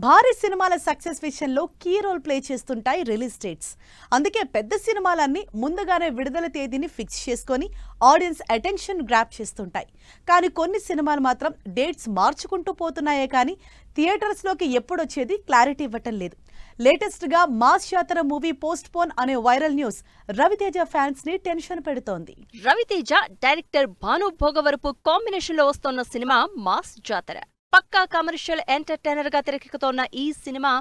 భారీ సినిమాల సక్సెస్ విషయంలో కీ రోల్ ప్లే చేస్తుంటాయి రిలీజ్ డేట్స్. అందుకే పెద్ద సినిమాలన్నీ ముందుగానే విడుదల తేదీని ఫిక్స్ చేసుకొని ఆడియన్స్ అటెన్షన్ గ్రాప్ చేస్తుంటాయి. కానీ కొన్ని సినిమాలు మాత్రం డేట్స్ మార్చుకుంటూ పోతున్నాయే కానీ థియేటర్స్లోకి ఎప్పుడొచ్చేది క్లారిటీ ఇవ్వటం లేదు. లేటెస్ట్ గా మాస్ జాతర మూవీ పోస్ట్ పోన్ అనే వైరల్ న్యూస్ రవితేజ ఫ్యాన్స్ ని టెన్షన్ పెడుతోంది. రవితేజ డైరెక్టర్ భాను భోగవరపు కాంబినేషన్ లో వస్తోన్న సినిమా మాస్ జాతర. పక్కా కమర్షియల్ ఎంటర్టైనర్ గా తెరకెక్కుతోన్న ఈ సినిమా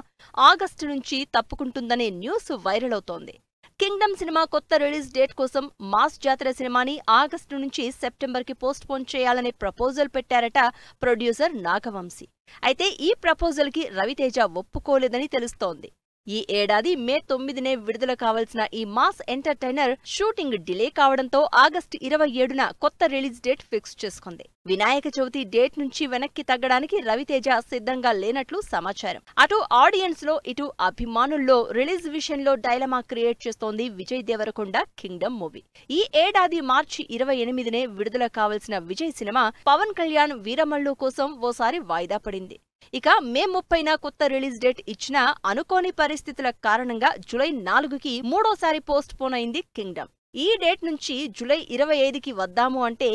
ఆగస్టు నుంచి తప్పుకుంటుందనే న్యూస్ వైరల్ అవుతోంది. కింగ్డమ్ సినిమా కొత్త రిలీజ్ డేట్ కోసం మాస్ జాతర సినిమాని ఆగస్టు నుంచి సెప్టెంబర్ కి పోస్ట్ పోన్ చేయాలనే ప్రపోజల్ పెట్టారట ప్రొడ్యూసర్ నాగవంశీ. అయితే ఈ ప్రపోజల్ కి రవితేజ ఒప్పుకోలేదని తెలుస్తోంది. ఈ ఏడాది మే 9నే విడుదల కావాల్సిన ఈ మాస్ ఎంటర్టైనర్ షూటింగ్ డిలే కావడంతో ఆగస్టు 27న కొత్త రిలీజ్ డేట్ ఫిక్స్ చేసుకుంది. వినాయక చవితి డేట్ నుంచి వెనక్కి తగ్గడానికి రవితేజ సిద్ధంగా లేనట్లు సమాచారం. అటు ఆడియన్స్ లో ఇటు అభిమానుల్లో రిలీజ్ విషయంలో డైలమా క్రియేట్ చేస్తోంది విజయ్ దేవరకొండ కింగ్డమ్ మూవీ. ఈ ఏడాది మార్చి 28నే విడుదల కావాల్సిన విజయ్ సినిమా పవన్ కళ్యాణ్ వీరమల్లు కోసం ఓసారి వాయిదా పడింది. ఇక మే 30న కొత్త రిలీజ్ డేట్ ఇచ్చినా అనుకోని పరిస్థితుల కారణంగా జూలై 4కి మూడోసారి పోస్ట్ పోన్ అయింది కింగ్డమ్. ఈ డేట్ నుంచి జూలై 25కి వద్దాము అంటే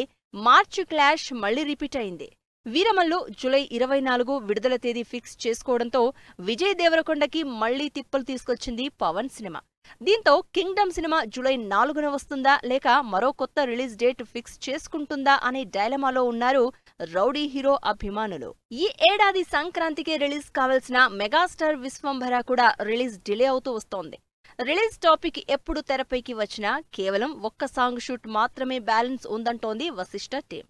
మార్చి క్లాష్ మళ్లీ రిపీట్ అయింది. వీరమల్లు జూలై 24 విడుదల తేదీ ఫిక్స్ చేసుకోవడంతో విజయ్ దేవరకొండకి మళ్లీ తిప్పలు తీసుకొచ్చింది పవన్ సినిమా. దీంతో కింగ్డమ్ సినిమా జూలై 4న వస్తుందా లేక మరో కొత్త రిలీజ్ డేట్ ఫిక్స్ చేసుకుంటుందా అనే డైలమాలో ఉన్నారు రౌడీ హీరో అభిమానులు. ఈ ఏడాది సంక్రాంతికే రిలీజ్ కావాల్సిన మెగాస్టార్ విశ్వంభర కూడా రిలీజ్ డిలే అవుతూ వస్తోంది. రిలీజ్ టాపిక్ ఎప్పుడు తెరపైకి వచ్చినా కేవలం ఒక్క సాంగ్ షూట్ మాత్రమే బ్యాలెన్స్ ఉందంటోంది వశిష్ఠ టీం.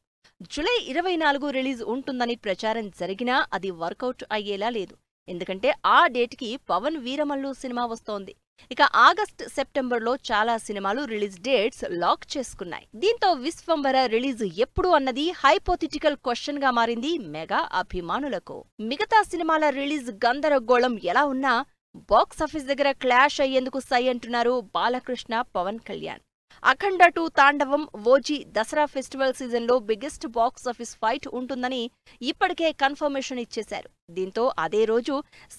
జూలై 24 రిలీజ్ ఉంటుందని ప్రచారం జరిగినా అది వర్కౌట్ అయ్యేలా లేదు. ఎందుకంటే ఆ డేట్కి పవన్ వీరమల్లు సినిమా వస్తోంది. ఇక ఆగస్ట్ సెప్టెంబర్లో చాలా సినిమాలు రిలీజ్ డేట్స్ లాక్ చేసుకున్నాయి. దీంతో విశ్వంభర రిలీజ్ ఎప్పుడు అన్నది హైపోథెటికల్ క్వశ్చన్ గా మారింది మెగా అభిమానులకు. మిగతా సినిమాల రిలీజ్ గందరగోళం ఎలా ఉన్నా బాక్సాఫీస్ దగ్గర క్లాష్ అయ్యేందుకు సై అంటున్నారు బాలకృష్ణ పవన్ కళ్యాణ్. అఖండ 2 తాండవం ఓజీ దసరా ఫెస్టివల్ సీజన్లో బిగ్గెస్ట్ బాక్సాఫీస్ ఫైట్ ఉంటుందని ఇప్పటికే కన్ఫర్మేషన్ ఇచ్చేశారు. దీంతో అదే రోజు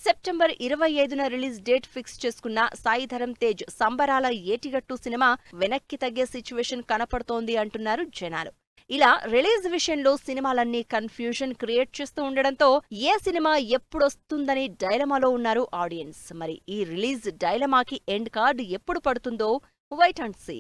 సెప్టెంబర్ 25న రిలీజ్ డేట్ ఫిక్స్ చేసుకున్న సాయిధరం తేజ్ సంబరాల ఏటిగట్టు సినిమా వెనక్కి తగ్గే సిచ్యువేషన్ కనపడుతోంది అంటున్నారు జనాలు. ఇలా రిలీజ్ విషయంలో సినిమాలన్నీ కన్ఫ్యూజన్ క్రియేట్ చేస్తూ ఉండడంతో ఏ సినిమా ఎప్పుడొస్తుందని డైలమాలో ఉన్నారు ఆడియన్స్. మరి ఈ రిలీజ్ డైలమాకి ఎండ్ కార్డ్ ఎప్పుడు పడుతుందో వెయిట్ అండ్ సీ.